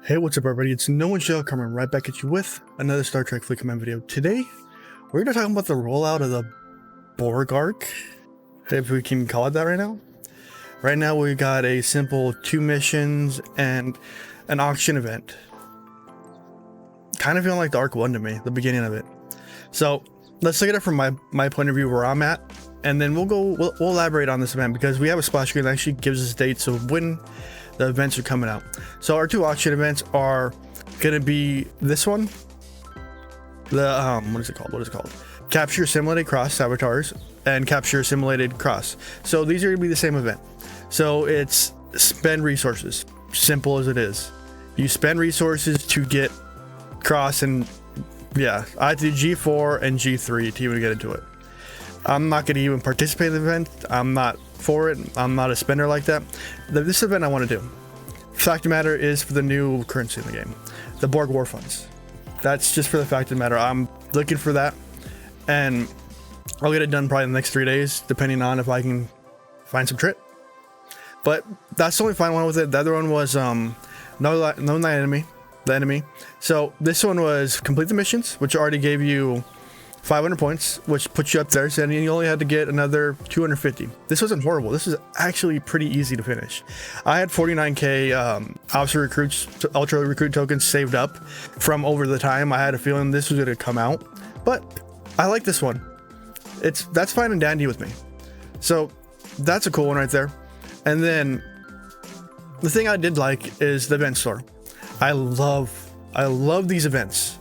Hey, what's up everybody? It's nowonshall coming right back at you with another Star Trek Fleet Command video. Today, we're going to talk about the rollout of the Borg Ark, if we can call it that right now. Right now, we got a simple 2 missions and an auction event. Kind of feeling like the Ark 1 to me, the beginning of it. So, let's look at it from my point of view where I'm at, and then we'll elaborate on this event because we have a splash screen that actually gives us dates of when the events are coming out. So our 2 auction events are gonna be this one, the what is it called? Capture Assimilated Cross Saboteurs and Capture Assimilated Cross. So these are gonna be the same event. So it's spend resources, simple as it is. You spend resources to get cross, and yeah, I have to do G4 and G3 to even get into it. I'm not gonna even participate in the event. I'm not for it. I'm not a spender like that. This event I want to do, fact of the matter, is for the new currency in the game, the Borg War Funds. That's just for the fact of the matter. I'm looking for that, and I'll get it done probably in the next 3 days, depending on if I can find some trip. But that's the only final one with it. The other one was know the enemy. So this one was complete the missions, which already gave you 500 points, which puts you up there, so you only had to get another 250. This wasn't horrible. This is actually pretty easy to finish. I had 49k officer recruits, ultra recruit tokens saved up from over the time. I had a feeling this was going to come out, but I like this one. That's fine and dandy with me. So that's a cool one right there. And then the thing I did like is the event store. I love these events.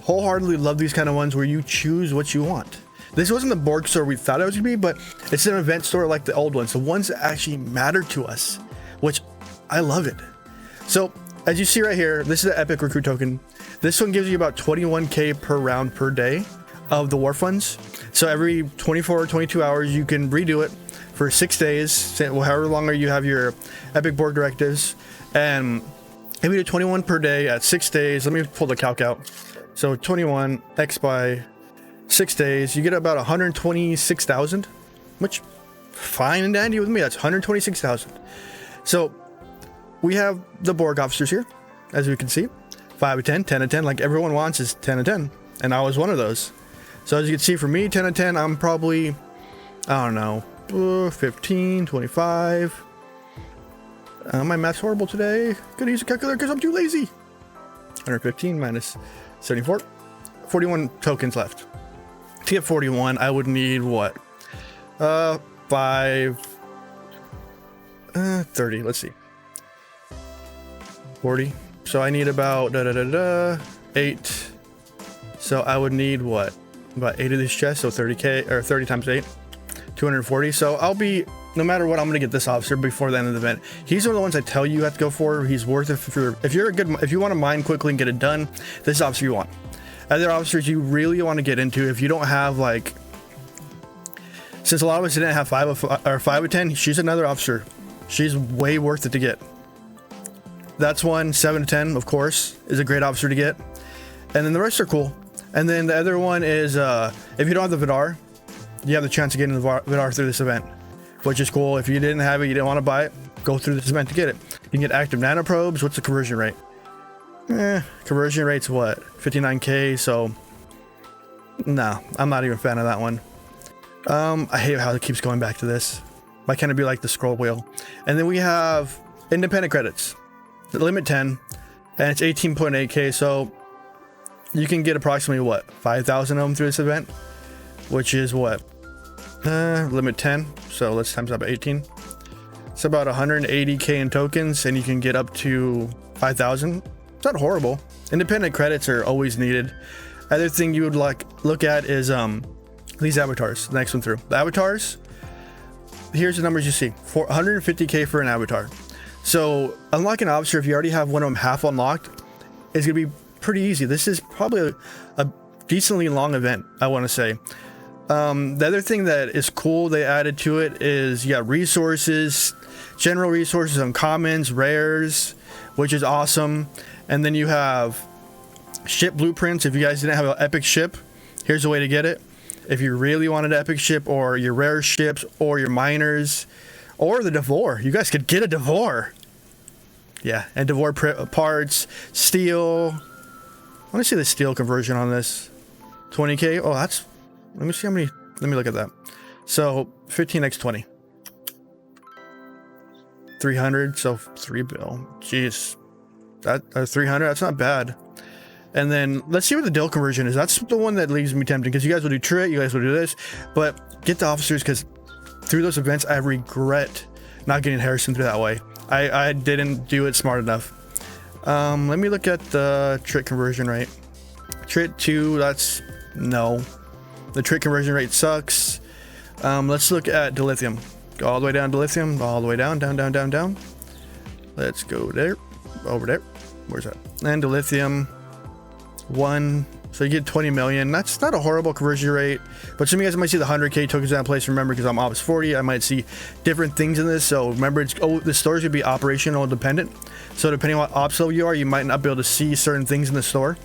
Wholeheartedly love these kind of ones where you choose what you want. This wasn't the Borg store we thought it was gonna be, but it's an event store like the old ones, the ones that actually matter to us, which I love it. So as you see right here, this is an epic recruit token. This one gives you about 21k per round per day of the war funds. So every 24 or 22 hours you can redo it for 6 days, however long you have your epic Borg directives, and if you do 21 per day at 6 days, let me pull the calc out. So 21 x by 6 days, you get about 126,000, which fine and dandy with me. That's 126,000. So we have the Borg officers here, as we can see, 5 of 10, 10 of 10, like everyone wants is 10 of 10, and I was one of those. So as you can see, for me, 10 of 10, I'm probably, I don't know, 15, 25. My math's horrible today. Gonna use a calculator because I'm too lazy. 115 minus 74, 41 tokens left. To get 41, I would need what? 30, let's see. 40. So I need about 8. So I would need what? About 8 of this chest, so 30k, or 30 times 8, 240. So I'll be, no matter what, I'm gonna get this officer before the end of the event. He's one of the ones I tell you have to go for. He's worth it if you want to mine quickly and get it done. This is officer you want. Other officers you really want to get into, if you don't have, like, since a lot of us didn't have 5 of 10, she's another officer. She's way worth it to get. That's one. 7 of 10, of course, is a great officer to get, and then the rest are cool. And then the other one is if you don't have the Vidar, you have the chance to get into the Vidar through this event, which is cool. If you didn't have it, you didn't want to buy it, go through this event to get it. You can get active nanoprobes. What's the conversion rate? Conversion rate's what? 59k, so no, I'm not even a fan of that one. I hate how it keeps going back to this. Why can't it be like the scroll wheel? And then we have independent credits. The limit 10, and it's 18.8k, so you can get approximately what? 5,000 of them through this event, which is what? Limit 10, so let's times that by 18. It's about 180k in tokens, and you can get up to 5,000. It's not horrible. Independent credits are always needed. Other thing you would look at is these avatars. The next one through. The avatars, here's the numbers you see. 150k for an avatar. So unlocking an officer, if you already have one of them half unlocked, is gonna be pretty easy. This is probably a decently long event, I want to say. The other thing that is cool they added to it is you got resources, general resources, uncommons, rares, which is awesome. And then you have ship blueprints. If you guys didn't have an epic ship, here's a way to get it. If you really wanted an epic ship, or your rare ships, or your miners, or the Devore, you guys could get a Devore. Yeah, and Devore parts, steel. I want to see the steel conversion on this. 20k. Oh, that's. Let me see how many. Let me look at that. So 15x 20. 300. So 3 bill. Jeez, that 300. That's not bad. And then let's see what the Dill conversion is. That's the one that leaves me tempting because you guys will do Trit, you guys will do this, but get the officers because through those events I regret not getting Harrison through that way. I didn't do it smart enough. Let me look at the Trit conversion rate. Trit 2, that's no. The Trit conversion rate sucks. Let's look at dilithium. Go all the way down to lithium, all the way down, down. Let's go there, over there. Where's that? And dilithium. 1, so you get 20 million. That's not a horrible conversion rate, but some of you guys might see the 100k tokens in place. Remember, because I'm Ops 40, I might see different things in this. So remember, the stores would be operational dependent. So depending on what ops level you are, you might not be able to see certain things in the store.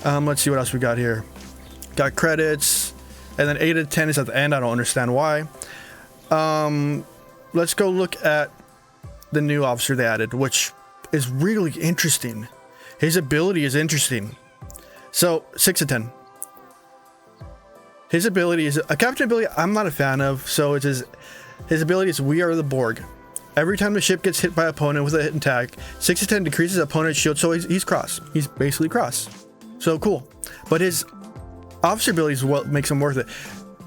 Let's see what else we got here. Got credits, and then 8 to 10 is at the end. I don't understand why. Let's go look at the new officer they added, which is really interesting. His ability is interesting. So 6 to 10. His ability is a captain ability I'm not a fan of. So it's his ability is We Are the Borg. Every time the ship gets hit by an opponent with a hit and attack, 6 to 10 decreases opponent's shield. So he's cross. He's basically cross. So cool. But his officer ability is what makes him worth it.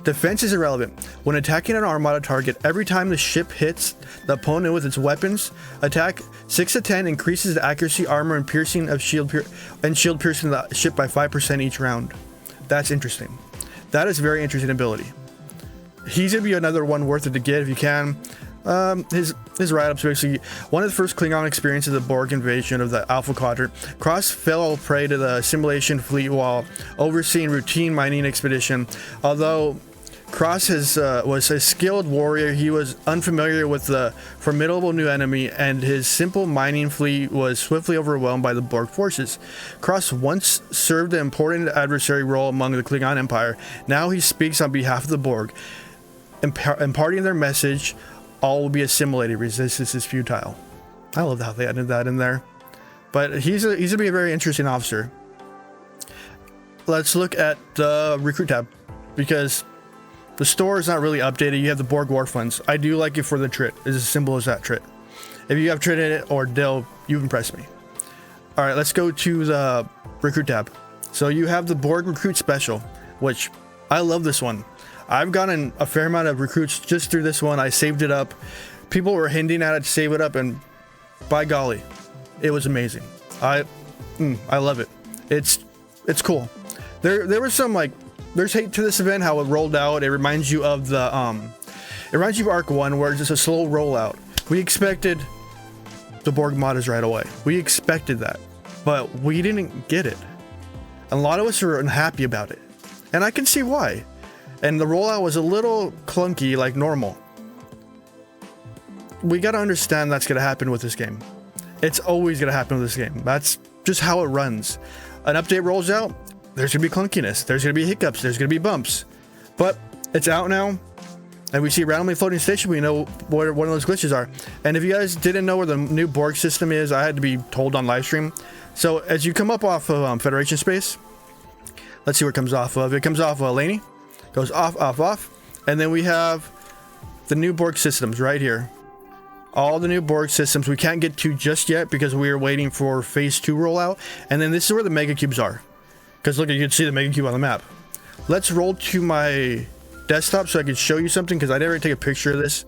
Defense is irrelevant. When attacking an armada target, every time the ship hits the opponent with its weapons, attack 6 to 10 increases the accuracy, armor, and piercing of shield piercing the ship by 5% each round. That's interesting. That is very interesting ability. He's gonna be another one worth it to get if you can. His write-ups basically one of the first Klingon experiences of the Borg invasion of the Alpha Quadrant. Cross fell prey to the simulation fleet while overseeing routine mining expedition. Although Cross was a skilled warrior, he was unfamiliar with the formidable new enemy, and his simple mining fleet was swiftly overwhelmed by the Borg forces. Cross once served an important adversary role among the Klingon Empire. Now he speaks on behalf of the Borg, imparting their message: all will be assimilated, resistance is futile. I love how they added that in there. But he's gonna be a very interesting officer. Let's look at the recruit tab, because the store is not really updated. You have the Borg War Funds. I do like it for the Trit. It's as simple as that, Trit. If you have Trit in it or Dill, you impress me. All right, let's go to the recruit tab. So you have the Borg Recruit Special, which I love this one. I've gotten a fair amount of recruits just through this one. I saved it up. People were hinting at it to save it up, and by golly, it was amazing. I love it. It's cool. There was some there's hate to this event, how it rolled out. It reminds you of the it reminds you of Ark 1, where it's just a slow rollout. We expected the Borg modders right away. We expected that, but we didn't get it. And a lot of us are unhappy about it, and I can see why. And the rollout was a little clunky, like normal. We got to understand that's going to happen with this game. It's always going to happen with this game. That's just how it runs. An update rolls out, there's going to be clunkiness. There's going to be hiccups. There's going to be bumps. But it's out now, and we see randomly floating station. We know where one of those glitches are. And if you guys didn't know where the new Borg system is, I had to be told on live stream. So as you come up off of Federation space, let's see where it comes off of. It comes off of Laney. Goes off, and then we have the new Borg systems right here. All the new Borg systems we can't get to just yet because we are waiting for phase 2 rollout. And then this is where the mega cubes are, because look, you can see the mega cube on the map. Let's roll to my desktop so I can show you something, because I never take a picture of this.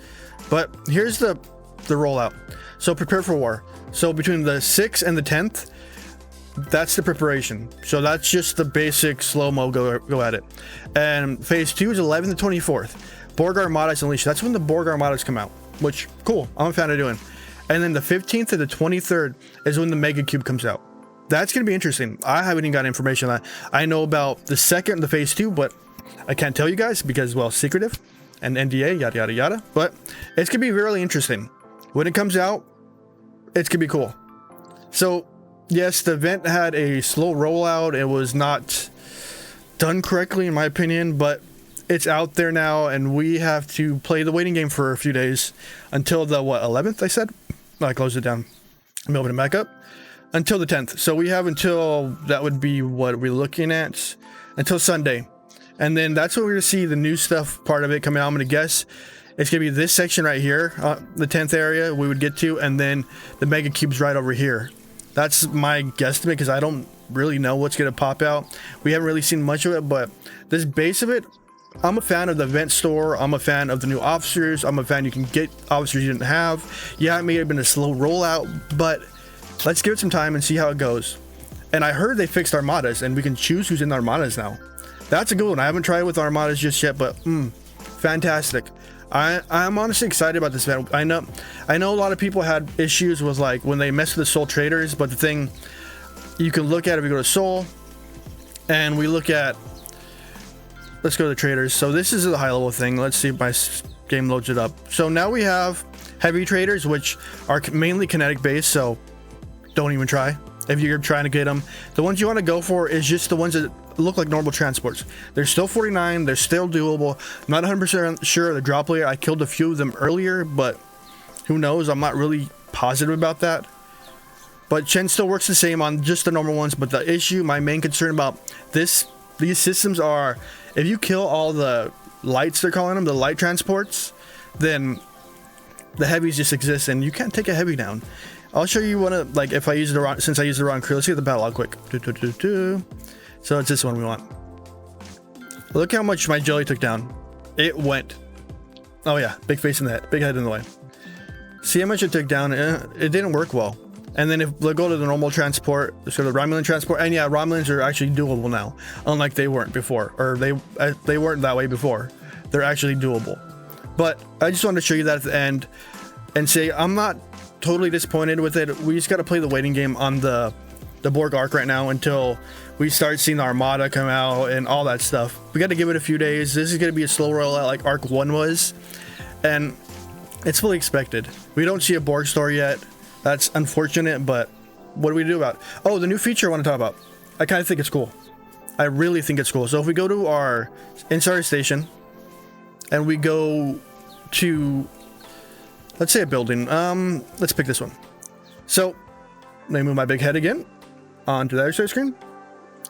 But here's the rollout. So prepare for war. So between the 6th and the 10th, that's the preparation. So that's just the basic slow-mo go at it. And phase 2 is 11th to 24th. Borg Armada's Unleashed. That's when the Borg Armadas come out, which, cool, I'm a fan of doing. And then the 15th to the 23rd is when the Mega Cube comes out. That's going to be interesting. I haven't even got information on that. I know about the second, the phase 2, but I can't tell you guys because, well, secretive and NDA, yada, yada, yada. But it's going to be really interesting. When it comes out, it's going to be cool. So, yes, the event had a slow rollout. It was not done correctly, in my opinion, but it's out there now, and we have to play the waiting game for a few days until the, 11th, I said? No, I closed it down. Let me open it back up. Until the 10th. So we have until, that would be what we're looking at, until Sunday. And then that's when we're going to see the new stuff part of it coming out. I'm going to guess it's going to be this section right here, the 10th area we would get to, and then the mega cubes right over here. That's my guesstimate because I don't really know what's going to pop out. We haven't really seen much of it, but this base of it, I'm a fan of the event store. I'm a fan of the new officers. I'm a fan you can get officers you didn't have. Yeah, it may have been a slow rollout, but let's give it some time and see how it goes. And I heard they fixed armadas and we can choose who's in the armadas now. That's a good one. I haven't tried with armadas just yet, but fantastic. I'm honestly excited about this event. I know a lot of people had issues with like when they messed with the soul traders, but the thing you can look at, if we go to soul and we look at, let's go to the traders. So this is a high level thing. Let's see if my game loads it up. So now we have heavy traders, which are mainly kinetic based. So don't even try if you're trying to get them. The ones you want to go for is just the ones that look like normal transports. They're still 49. They're still doable. Not 100% sure of the drop layer. I killed a few of them earlier, but who knows? I'm not really positive about that. But Chen still works the same on just the normal ones. But the issue, my main concern about these systems are, if you kill all the lights, they're calling them, the light transports, then the heavies just exist and you can't take a heavy down. I'll show you one of, like, if I use the wrong, since I used the wrong crew. Let's get the battle log quick. So it's this one we want. Look how much my jelly took down. It went. Oh yeah, big face in the head, big head in the way. See how much it took down? It didn't work well. And then if we go to the normal transport, so the Romulan transport, and yeah, Romulans are actually doable now, unlike they weren't before, or they weren't that way before. They're actually doable. But I just wanted to show you that at the end and say I'm not totally disappointed with it. We just got to play the waiting game on the Borg Ark right now until we start seeing the Armada come out and all that stuff. We got to give it a few days. This is going to be a slow rollout like Ark 1 was, and it's fully expected. We don't see a Borg store yet. That's unfortunate, but what do we do about it? Oh, the new feature I want to talk about. I kind of think it's cool. I really think it's cool. So if we go to our Insider Station and we go to, let's say a building. Let's pick this one. So let me move my big head again onto the other side screen.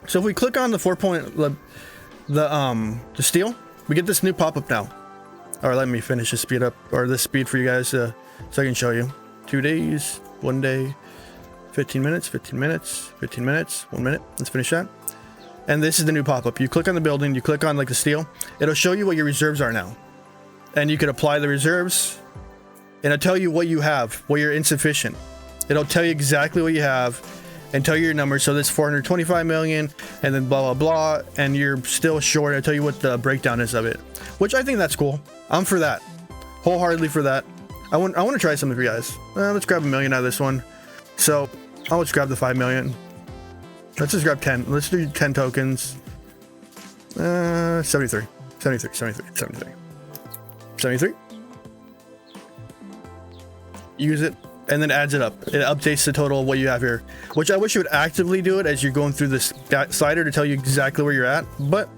So if we click on the 4-point, the steel, we get this new pop-up now. Or let me finish this speed up, or this speed for you guys so I can show you. 2 days, 1 day, 15 minutes, 15 minutes, 15 minutes, 1 minute. Let's finish that. And this is the new pop-up. You click on the building, you click on like the steel, it'll show you what your reserves are now. And you can apply the reserves, and it'll tell you what you have, what you're insufficient. It'll tell you exactly what you have and tell you your numbers. So this 425 million and then blah, blah, blah. And you're still short. I'll tell you what the breakdown is of it, which I think that's cool. I'm for that. Wholeheartedly for that. I want to try something for you guys. Let's grab 1 million out of this one. So I'll just grab the 5 million. Let's just grab 10. Let's do 10 tokens. 73. 73, 73, 73. 73. Use it, and then adds it up. It updates the total of what you have here, which I wish you would actively do it as you're going through this slider to tell you exactly where you're at. But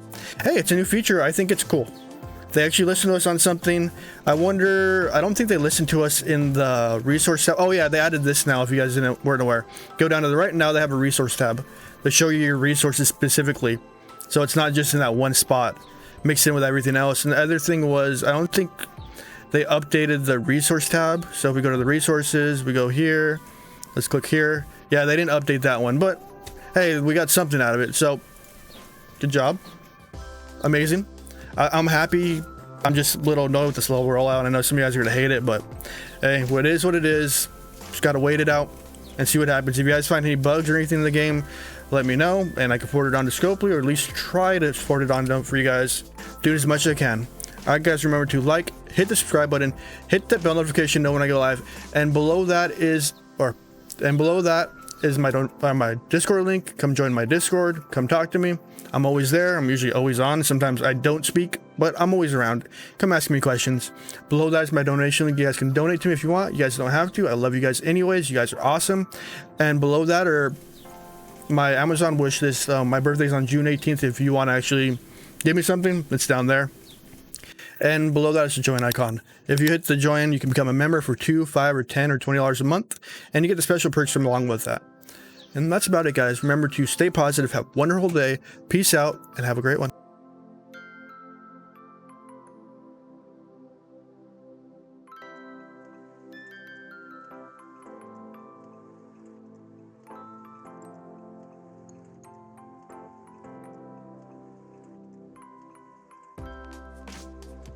hey, it's a new feature. I think it's cool. They actually listen to us on something. I wonder, I don't think they listened to us in the resource tab. Oh yeah, they added this now if you guys weren't aware. Go down to the right, now they have a resource tab to show you your resources specifically. So it's not just in that one spot, mixed in with everything else. And the other thing was, I don't think they updated the resource tab. So if we go to the resources, we go here, let's click here. Yeah, they didn't update that one, but hey, we got something out of it. So good job. Amazing. I'm happy. I'm just a little annoyed with the slow rollout. I know some of you guys are gonna hate it, but hey, what is what it is. Just gotta wait it out and see what happens. If you guys find any bugs or anything in the game, let me know, and I can forward it on to Scopely, or at least try to forward it on for you guys. Do it as much as I can. Alright guys, remember to like, hit the subscribe button, hit that bell notification, know when I go live, and below that is my Discord link. Come join my Discord, come talk to me. I'm always there. I'm usually always on. Sometimes I don't speak, but I'm always around. Come ask me questions. Below that is my donation link. You guys can donate to me if you want. You guys don't have to. I love you guys anyways. You guys are awesome. And below that are my Amazon wish list. My birthday's on June 18th. If you want to actually give me something, it's down there. And below that is the join icon. If you hit the join, you can become a member for $2, $5, or $10 or $20 a month, and you get the special perks from along with that. And that's about it, guys. Remember to stay positive, have a wonderful day, peace out, and have a great one.